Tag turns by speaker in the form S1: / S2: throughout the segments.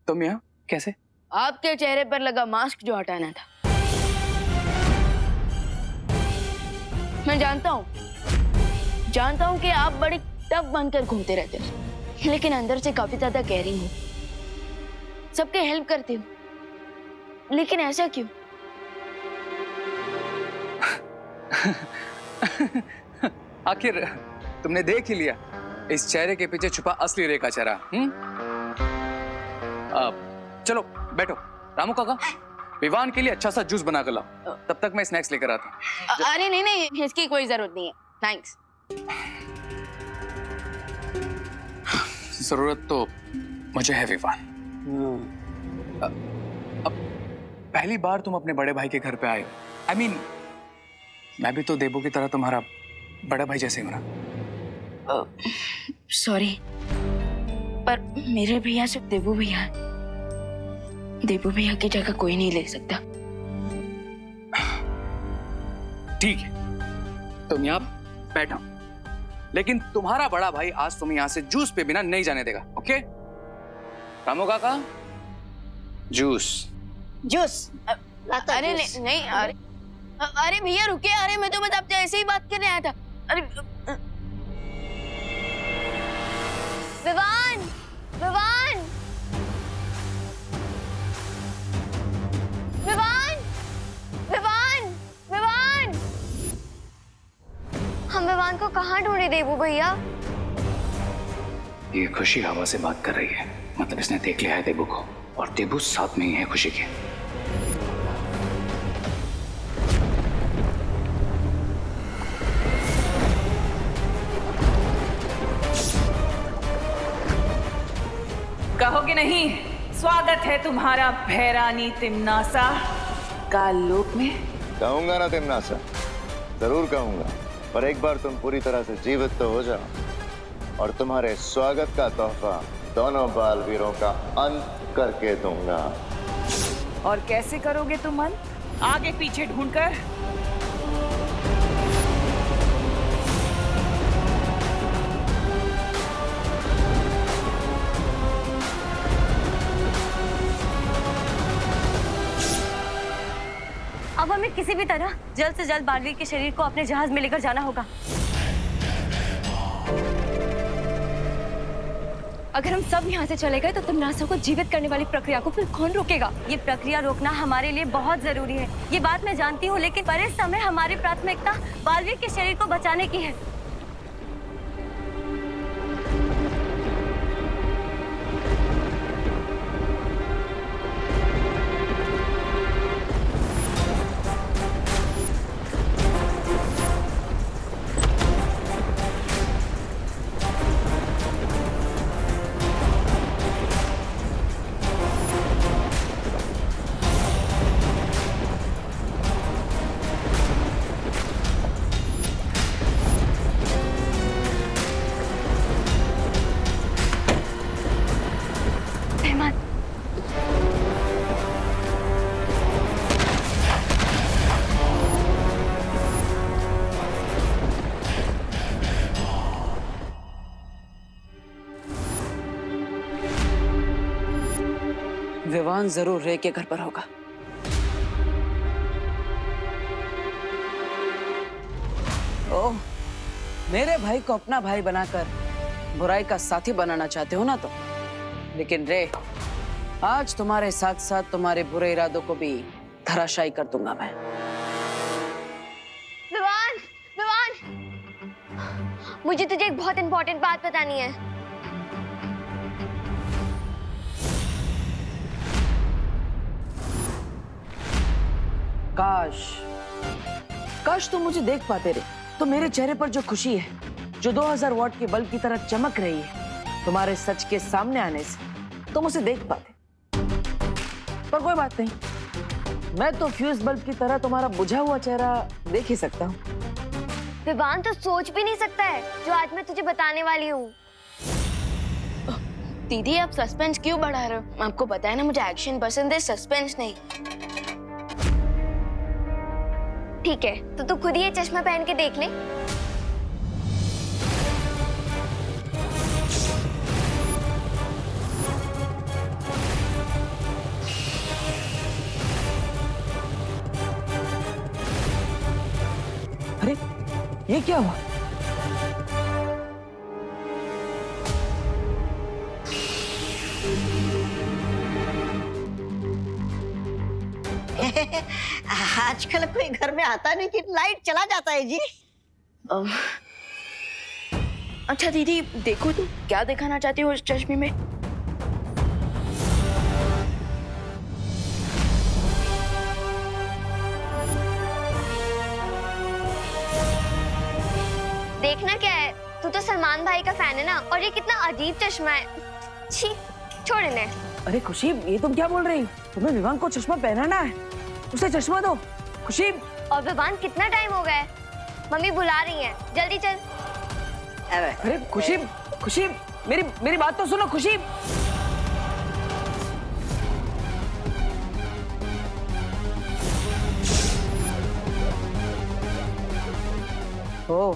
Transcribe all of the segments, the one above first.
S1: तुम यहाँ कैसे?
S2: आपके चेहरे पर लगा मास्क जो हटाना था। मैं जानता हूँ कि आप बड़ी टफ बनकर घूमते रहते हो, लेकिन अंदर से काफी ज्यादा केयरिंग हो, सबके हेल्प करती हो, लेकिन ऐसा क्यों?
S1: आखिर तुमने देख ही लिया इस चेहरे के पीछे छुपा असली रेखा चेहरा। चलो बैठो। रामू काका, विवान के लिए अच्छा सा जूस बना कर लाओ, तब तक मैं स्नैक्स लेकर आता हूँ।
S2: अरे नहीं, इसकी कोई जरूरत नहीं है, थैंक्स।
S1: जरूरत तो मुझे है विवान। अब पहली बार तुम अपने बड़े भाई के घर पे आए हो। I mean, मैं भी तो देबू की तरह तुम्हारा बड़ा भाई जैसे हूं ना।
S2: सॉरी, पर मेरे भैया सिर्फ देबू भैया है। देबू भैया की जगह कोई नहीं ले सकता।
S1: ठीक है, तुम यहाँ बैठो, लेकिन तुम्हारा बड़ा भाई आज तुम्हें यहाँ से जूस पे बिना नहीं जाने देगा। ओके रामू काका, जूस।
S2: अरे नहीं, अरे भैया रुके। अरे मैं तो बस आपसे ऐसे ही बात करने आया था। अरे विवान, विवान, विवान, विवान, विवान। हम विवान को कहाँ ढूंढे देबू भैया?
S1: ये खुशी हवा से बात कर रही है, मतलब इसने देख लिया है देबू को, और देबू साथ में ही है खुशी के।
S3: कहोगे नहीं, स्वागत है तुम्हारा भैरानी तिम्नासा काल लोक में।
S4: कहूंगा ना तिम्नासा, जरूर कहूंगा, पर एक बार तुम पूरी तरह से जीवित तो हो जाओ और तुम्हारे स्वागत का तोहफा दोनों बालवीरों का अंत करके दूंगा।
S3: और कैसे करोगे तुम अंत? आगे पीछे ढूंढकर?
S5: अब हमें किसी भी तरह जल्द से जल्द बालवीर के शरीर को अपने जहाज में लेकर जाना होगा। अगर हम सब यहाँ से चले गए तो तिम्नासा को जीवित करने वाली प्रक्रिया को फिर कौन रोकेगा? ये प्रक्रिया रोकना हमारे लिए बहुत जरूरी है, ये बात मैं जानती हूँ, लेकिन पर इस समय हमारी प्राथमिकता बालवीर के शरीर को बचाने की है।
S6: विवान जरूर रे के घर पर होगा। ओह, मेरे भाई को अपना भाई बनाकर बुराई का साथी बनाना चाहते हो ना तो, लेकिन रे, आज तुम्हारे साथ साथ तुम्हारे बुरे इरादों को भी धराशायी कर दूंगा मैं।
S2: विवान, विवान, मुझे तुझे एक बहुत इंपॉर्टेंट बात बतानी है।
S6: काश तुम मुझे देख पाते रे, तो मेरे चेहरे पर जो खुशी है, जो 2000 वॉट के बल्ब की तरह चमक रही है तुम्हारे सच के सामने आने से, तुम उसे देख पाते। पर कोई बात नहीं, मैं तो फ्यूज बल्ब की तरह तुम्हारा बुझा हुआ चेहरा देख ही सकता हूँ।
S2: विवान तो सोच भी नहीं सकता है जो आज मैं तुझे बताने वाली हूँ। दीदी, आप सस्पेंस क्यों बढ़ा रहे हो? आपको पता है ना, मुझे एक्शन पसंद है, सस्पेंस नहीं। ठीक है, तो तू खुद ही ये चश्मा पहन के देख ले।
S6: ये क्या हुआ?
S7: आजकल कोई घर में आता नहीं कि लाइट चला जाता है जी।
S2: अम, अच्छा दीदी, देखो तुम क्या दिखाना चाहती हो इस चश्मे में?
S5: देखना क्या है, तू तो सलमान भाई का फैन है ना, और ये कितना अजीब चश्मा है। छी, छोड़ इन्हें।
S6: अरे खुशी, ये तुम क्या बोल रही हो? तुम्हें विवान को चश्मा पहनाना है, उसे चश्मा दो। खुशी।
S5: और विवान, कितना टाइम हो गया है? मम्मी बुला रही है, जल्दी चल।
S6: अरे खुशी, खुशी, मेरी बात तो सुनो खुशी। ओ,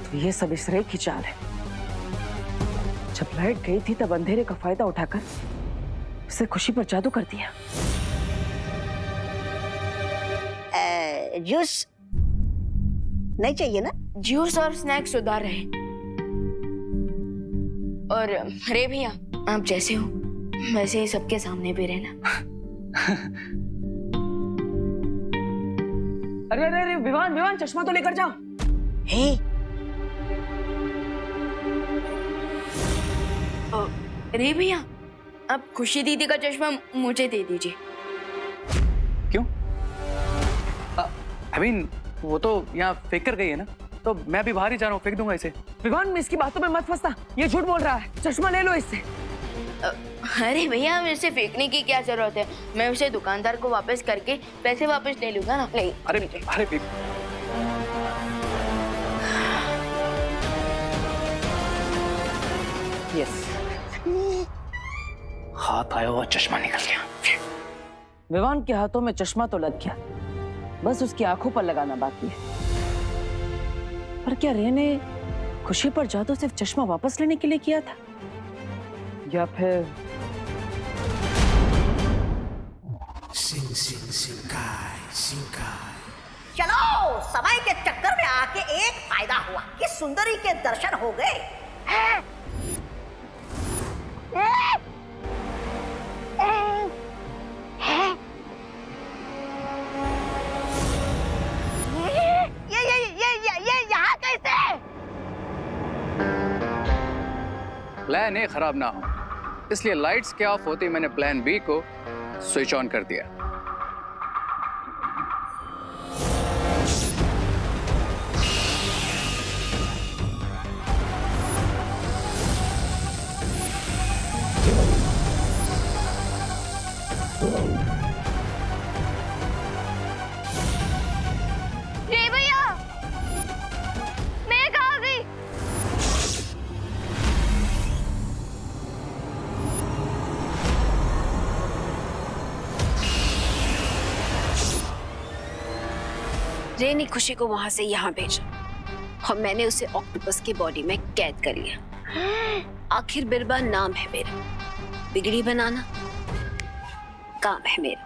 S6: तो ये सब इस रे की चाल है। जब लाइट गई थी तब अंधेरे का फायदा उठाकर इससे खुशी पर जादू कर दिया।
S7: जूस नहीं चाहिए ना?
S2: जूस और स्नैक्स उधार रहे। और अरे भैया, आप जैसे हो वैसे ही सबके सामने भी रहना।
S6: अरे अरे अरे विवान, चश्मा तो लेकर जाओ।
S7: हे,
S2: अरे भैया, आप खुशी दीदी का चश्मा मुझे दे दीजिए।
S1: क्यों? आई मीन वो तो यहाँ फेंक कर गई है ना, तो मैं भी बाहर ही जा रहा हूँ, फेंक दूंगा इसे।
S6: विवान, इसकी बातों में मत फंसना, ये झूठ बोल रहा है। चश्मा ले लो इससे।
S2: अरे भैया, इसे फेंकने की क्या जरूरत है? मैं उसे दुकानदार को वापस करके पैसे वापस ले लूंगा ना। नहीं,
S1: अरे
S6: यस।
S1: हाथ आया हुआ चश्मा निकल गया।
S6: विवान के हाथों में चश्मा तो लग गया, बस उसकी आंखों पर लगाना बाकी है। पर क्या रे ने खुशी पर जादू सिर्फ चश्मा वापस लेने के लिए किया था, या फिर
S7: चलो, समय के चक्कर में आके एक फायदा हुआ कि सुंदरी के दर्शन हो गए। ये यहाँ कैसे?
S1: प्लान ए खराब ना हो, इसलिए लाइट्स के ऑफ होते ही मैंने प्लान बी को स्विच ऑन कर दिया।
S5: रे भैया, मैं कहाँ गई?
S8: रे ने खुशी को वहां से यहाँ भेजा और मैंने उसे ऑक्टोपस की बॉडी में कैद कर लिया। आखिर बिरबा नाम है मेरा, बिगड़ी बनाना काम है मेरा।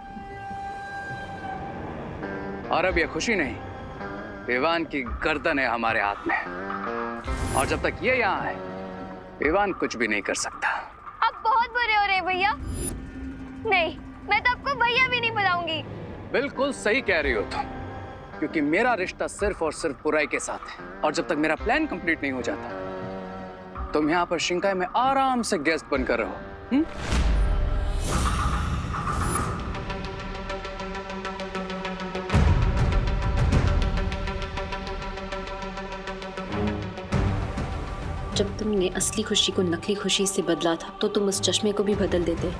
S1: और अब ये खुशी नहीं, विवान की गर्दन है हमारे हाथ में, और जब तक ये यहाँ है विवान कुछ भी नहीं कर सकता।
S5: आप बहुत बुरे हो रहे भैया। नहीं, मैं तो आपको भैया भी नहीं बुलाऊंगी।
S1: बिल्कुल सही कह रही हो तुम, क्योंकि मेरा रिश्ता सिर्फ और सिर्फ बुराई के साथ है, और जब तक मेरा प्लान कंप्लीट नहीं हो जाता तुम यहाँ पर शिंकाई में आराम से गेस्ट बनकर रहो।
S8: जब तुमने असली खुशी को नकली खुशी से बदला था तो तुम उस चश्मे को भी बदल देते।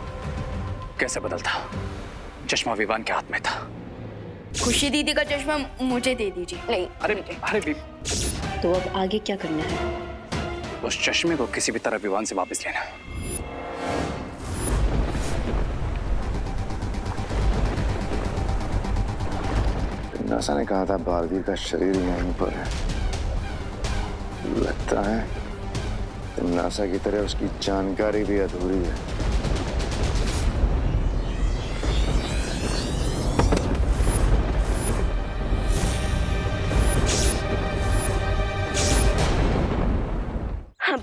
S1: कैसे बदलता? चश्मा विवान के हाथ में था।
S2: खुशी दीदी का चश्मा मुझे दे दीजिए। नहीं,
S1: अरे
S8: तो अब आगे क्या करना है?
S1: उस चश्मे को किसी भी तरह विवान से वापस लेना।
S4: नासा ने कहा था बालवीर का शरीर यहीं पर है। लगता है नासा की तरह उसकी जानकारी भी अधूरी है।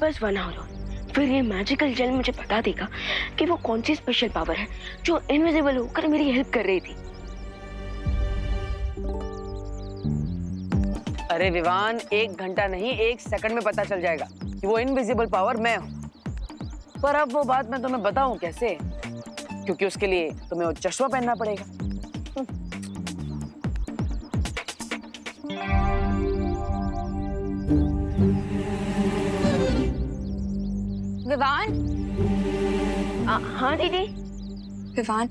S2: बस 1 आवर और, फिर ये मैजिकल जेल मुझे बता देगा कि वो कौन सी स्पेशल पावर है जो इनविजिबल होकर मेरी हेल्प कर रही थी।
S6: अरे विवान, 1 घंटा नहीं 1 सेकंड में पता चल जाएगा कि वो इनविजिबल पावर मैं हूँ। पर अब वो बात मैं तुम्हें बताऊं कैसे, क्योंकि उसके लिए तुम्हें वो चश्मा पहनना पड़ेगा।
S5: विवान,
S2: हाँ दीदी।
S9: विवान,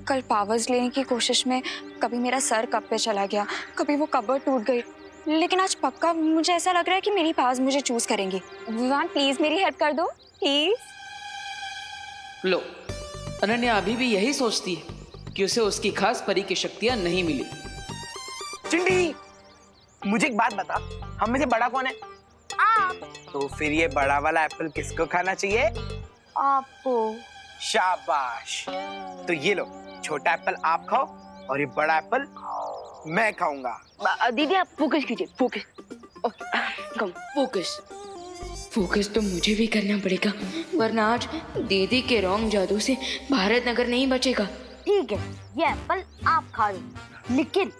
S9: कल पावर्स लेने की कोशिश में कभी मेरा सर कप पे चला गया, कभी वो कबर्ड टूट गई, लेकिन आज पक्का मुझे ऐसा लग रहा है कि मेरी पावर्स मुझे चूज करेंगी। विवान प्लीज मेरी हेल्प कर दो प्लीज।
S10: लो, अनन्या अभी भी यही सोचती है कि उसे उसकी खास परी की शक्तियां नहीं मिली।
S11: चिंटी, मुझे एक बात बता, हम में से बड़ा कौन है? आप। तो फिर ये बड़ा वाला एप्पल किसको खाना चाहिए?
S2: आपको।
S11: शाबाश। तो ये लो, छोटा एप्पल आप खाओ और ये बड़ा एप्पल मैं खाऊंगा।
S2: दीदी आप फोकस कीजिए, फोकस। कम
S10: फोकस फोकस तो मुझे भी करना पड़ेगा, वरना आज दीदी के रॉन्ग जादू से भारत नगर नहीं बचेगा।
S7: ठीक है, ये एप्पल आप खा लो, लेकिन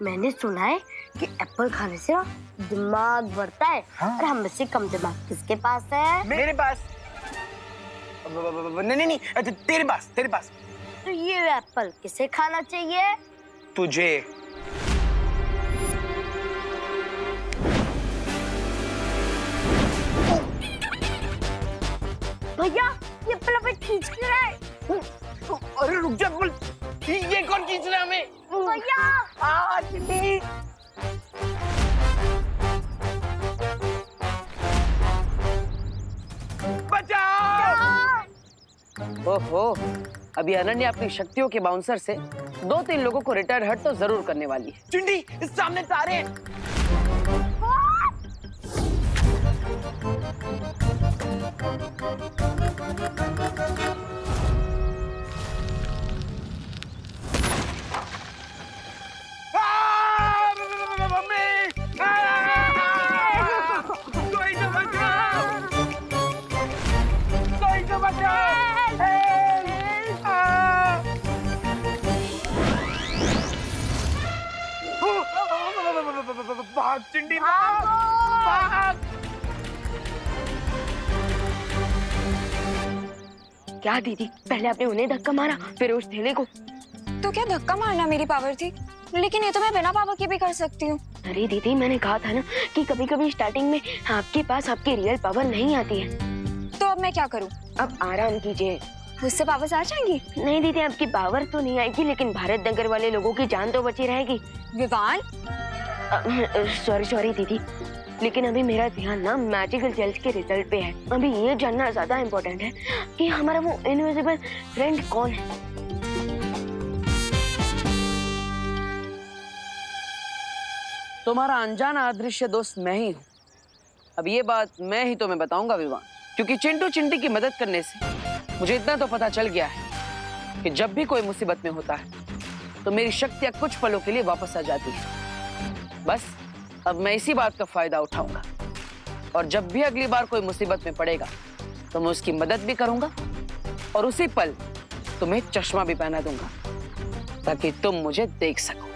S7: मैंने सुना है कि एप्पल खाने से दिमाग बढ़ता है।
S11: हाँ?
S7: और हम में से कम दिमाग किसके पास है?
S11: मेरे पास। नहीं, तेरे पास।
S7: तो ये एप्पल किसे खाना चाहिए?
S11: तुझे।
S7: भैया, ये एप्पल हमें खींच क्यों रहा है?
S11: अरे रुक जा, बोल, ये कौन खींच रहा है हमें?
S7: भैया,
S11: चिंटी।
S6: ओहो, अभी अनन्या अपनी शक्तियों के बाउंसर से 2-3 लोगों को रिटायर हट तो जरूर करने वाली है।
S11: चिंटी, इस सामने तारे हैं। भाग चिंटी, भाग।
S2: क्या दीदी, पहले आपने उन्हें धक्का मारा, फिर उस थैले को।
S9: तो क्या धक्का मारना मेरी पावर थी? लेकिन ये तो मैं बिना पावर के भी कर सकती हूँ।
S2: अरे दीदी, मैंने कहा था ना कि कभी कभी स्टार्टिंग में आपके पास आपकी रियल पावर नहीं आती है।
S9: तो अब मैं क्या करूँ?
S2: अब आराम कीजिए।
S9: मुझसे पावर्स आ जाएंगी?
S2: नहीं दीदी, आपकी पावर तो नहीं आएगी, लेकिन भारत नगर वाले लोगों की जान तो बची रहेगी।
S9: विवान,
S2: सॉरी दीदी, लेकिन अभी मेरा ध्यान ना मैजिकल जेल्स के रिजल्ट पे है। अभी ये जानना ज्यादा इम्पोर्टेंट है कि हमारा वो इनविजिबल फ्रेंड कौन है।
S6: तुम्हारा अनजाना अदृश्य दोस्त मैं ही हूँ। अब ये बात मैं ही तुम्हें बताऊंगा विवान, क्योंकि चिंटू चिंटी की मदद करने से मुझे इतना तो पता चल गया है कि जब भी कोई मुसीबत में होता है तो मेरी शक्तियां कुछ पलों के लिए वापस आ जाती है। बस अब मैं इसी बात का फायदा उठाऊंगा, और जब भी अगली बार कोई मुसीबत में पड़ेगा तो मैं उसकी मदद भी करूंगा और उसी पल तुम्हें चश्मा भी पहना दूंगा ताकि तुम मुझे देख सको।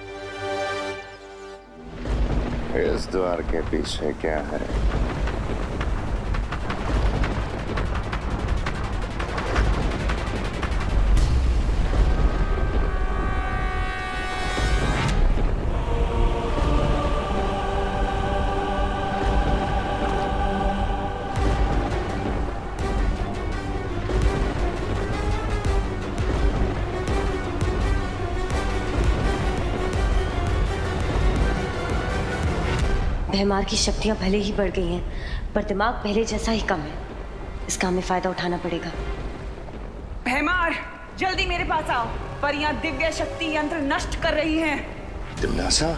S4: इस द्वार के पीछे क्या है?
S5: भैमार की शक्तियां भले ही बढ़ गई हैं, पर दिमाग पहले जैसा ही कम है। इसका हमें फायदा उठाना पड़ेगा।
S3: भैमार, जल्दी मेरे पास आओ, परियां दिव्य शक्ति यंत्र नष्ट कर रही हैं।
S4: तिमनासा,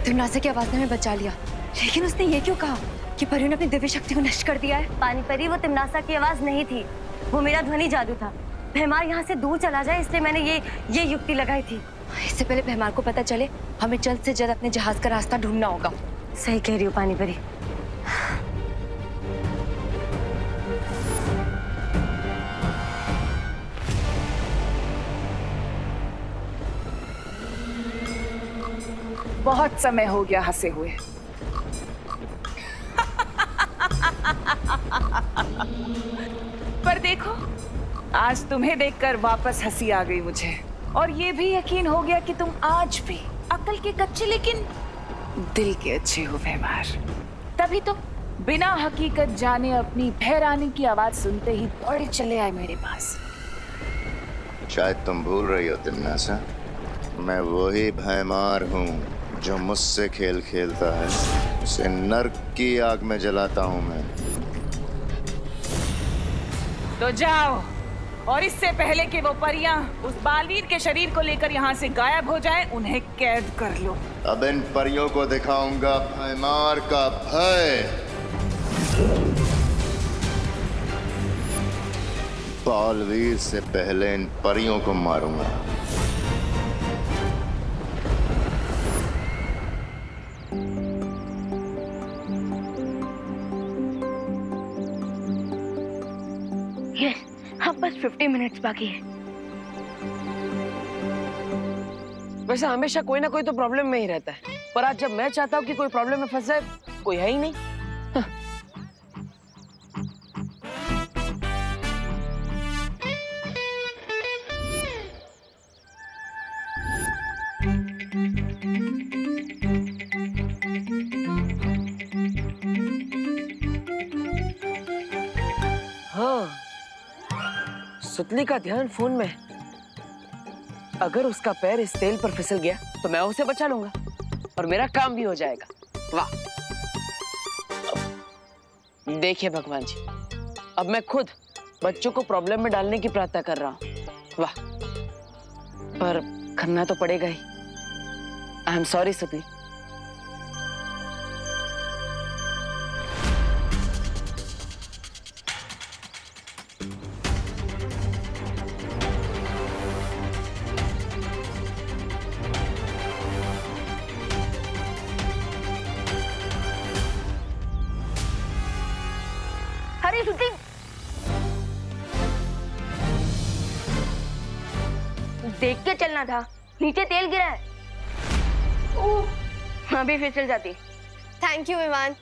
S9: तिमनासा की आवाज ने हमें बचा लिया, लेकिन उसने ये क्यों कहा कि परियों ने अपनी दिव्य शक्ति को नष्ट कर दिया है?
S5: पानी परी, वो तिमनासा की आवाज नहीं थी, वो मेरा ध्वनि जादू था। भैमार यहाँ से दूर चला जाए, इसलिए मैंने ये युक्ति लगाई थी।
S2: इससे पहले भैमार को पता चले, हमें जल्द से जल्द अपने जहाज का रास्ता ढूंढना होगा।
S5: सही कह रही हो पानी परी।
S3: बहुत समय हो गया हंसे हुए। पर देखो, आज तुम्हें देखकर वापस हंसी आ गई मुझे, और ये भी यकीन हो गया कि तुम आज भी अकल के कच्चे लेकिन दिल के अच्छे हो भैमार। तभी तो बिना हकीकत जाने अपनी भैरानी की आवाज सुनते ही दौड़े चले आए मेरे पास।
S4: शायद तुम भूल रही हो तिम्नासा, मैं वही भैमार हूँ जो मुझसे खेल खेलता है, उसे नर्क की आग में जलाता हूँ मैं।
S3: तो जाओ, और इससे पहले कि वो परियां उस बालवीर के शरीर को लेकर यहाँ से गायब हो जाएं, उन्हें कैद कर लो।
S4: अब इन परियों को दिखाऊंगा भैमार का भय। बालवीर से पहले इन परियों को मारूंगा।
S2: अब बस 50 मिनट्स बाकी है।
S6: वैसे हमेशा कोई ना कोई तो प्रॉब्लम में ही रहता है, पर आज जब मैं चाहता हूँ कि कोई प्रॉब्लम में फंस जाए, कोई है ही नहीं। हाँ, सुतली का ध्यान फोन में। अगर उसका पैर इस तेल पर फिसल गया तो मैं उसे बचा लूंगा और मेरा काम भी हो जाएगा। वाह! देखिए भगवान जी, अब मैं खुद बच्चों को प्रॉब्लम में डालने की प्रार्थना कर रहा हूँ। वाह! पर करना तो पड़ेगा ही। आई एम सॉरी सुतली।
S2: अरे सुती, देख के चलना था, नीचे तेल गिरा है। अभी फिसल जाती।
S5: थैंक यू विमान।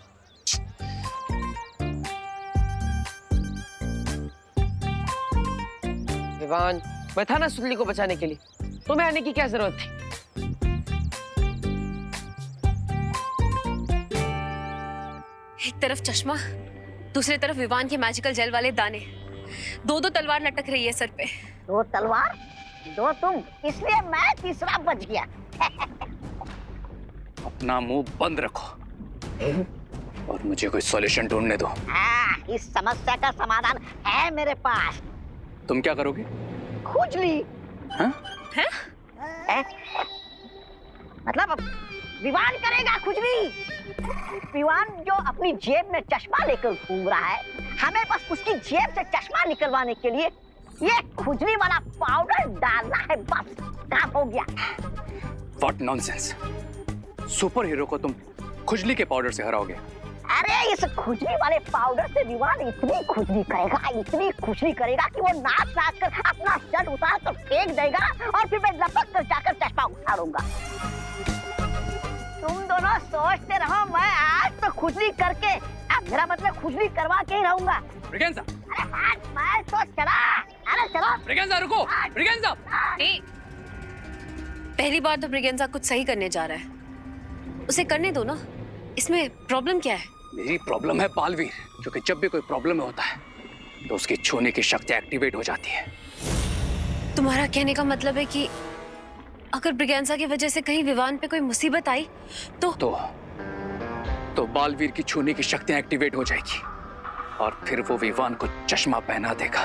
S6: विवान, मैं था ना सुतली को बचाने के लिए, तुम्हें आने की क्या जरूरत थी?
S8: एक तरफ चश्मा, दूसरी तरफ विवान के मैजिकल जेल वाले दाने, दो तलवार लटक रही है सर पे।
S7: दो तलवार, दो तुम, इसलिए मैं तीसरा बच गया।
S1: अपना मुंह बंद रखो और मुझे कोई सॉल्यूशन ढूंढने दो।
S7: इस समस्या का समाधान है मेरे पास।
S1: तुम क्या करोगे?
S7: खुजली।
S1: हाँ?
S7: मतलब विवान करेगा खुजली। विवान जो अपनी जेब में चश्मा लेकर घूम रहा है, हमें बस उसकी जेब से चश्मा निकलवाने के लिए ये खुजली वाला पाउडर डालना है, बस काम हो गया।
S1: What nonsense! सुपर हीरो को तुम खुजली के पाउडर से हराओगे?
S7: अरे इस खुजली वाले पाउडर से विवान इतनी खुजली करेगा कि वो नाच कर अपना शर्ट उतार कर फेंक देगा और फिर मैं लपक कर जाकर चश्मा उतारूंगा। तुम दोनों सोचते रहो, मैं आज तो खुजली करके, अब मेरा मतलब खुजली करवा के ही रहूंगा।
S1: ब्रिगेंजा!
S7: अरे मैं तो चला। अरे चलो।
S1: ब्रिगेंजा रुको! ब्रिगेंजा!
S8: पहली बार तो ब्रिगेंजा कुछ सही करने जा रहा है, उसे करने दो ना। इसमें प्रॉब्लम क्या है?
S1: मेरी प्रॉब्लम है बालवीर, क्योंकि जब भी कोई प्रॉब्लम होता है तो उसकी छूने की शक्ति एक्टिवेट हो जाती है।
S8: तुम्हारा कहने का मतलब है कि अगर ब्रिगेंजा की वजह से कहीं विवान पे कोई मुसीबत आई तो
S1: बालवीर की छूने की शक्तियां एक्टिवेट हो जाएगी और फिर वो विवान को चश्मा पहना देगा।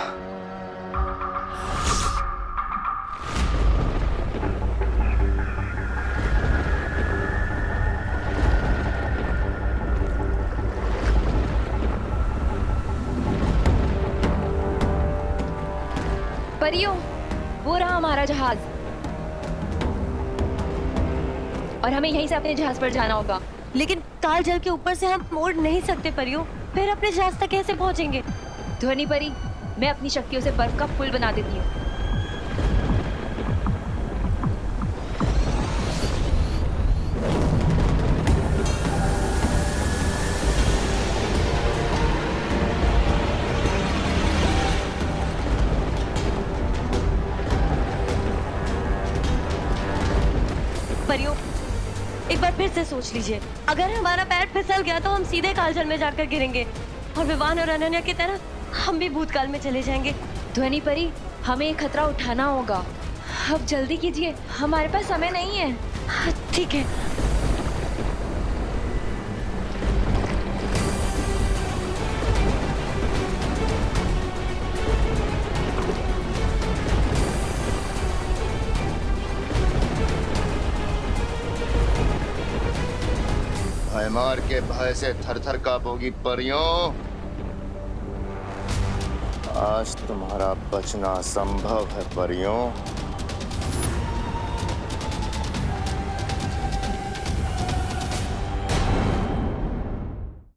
S2: पर
S5: परियों, वो रहा हमारा जहाज और हमें यहीं से अपने जहाज पर जाना होगा।
S8: लेकिन काल जल के ऊपर से हम उड़ नहीं सकते परियों, फिर अपने जहाज तक कैसे पहुंचेंगे?
S5: ध्वनि परी, मैं अपनी शक्तियों से बर्फ का पुल बना देती हूँ।
S8: परियों, एक बार फिर से सोच लीजिए, अगर हमारा पैर फिसल गया तो हम सीधे कालजल में जाकर गिरेंगे और विवान और अनन्या की तरह हम भी भूतकाल में चले जाएंगे।
S5: ध्वनि परी, हमें ये खतरा उठाना होगा। अब जल्दी कीजिए, हमारे पास समय नहीं है।
S8: हाँ, ठीक है।
S4: भयमार के भय से थर-थर कांपोगी परियों, आज तुम्हारा बचना असंभव है परियों।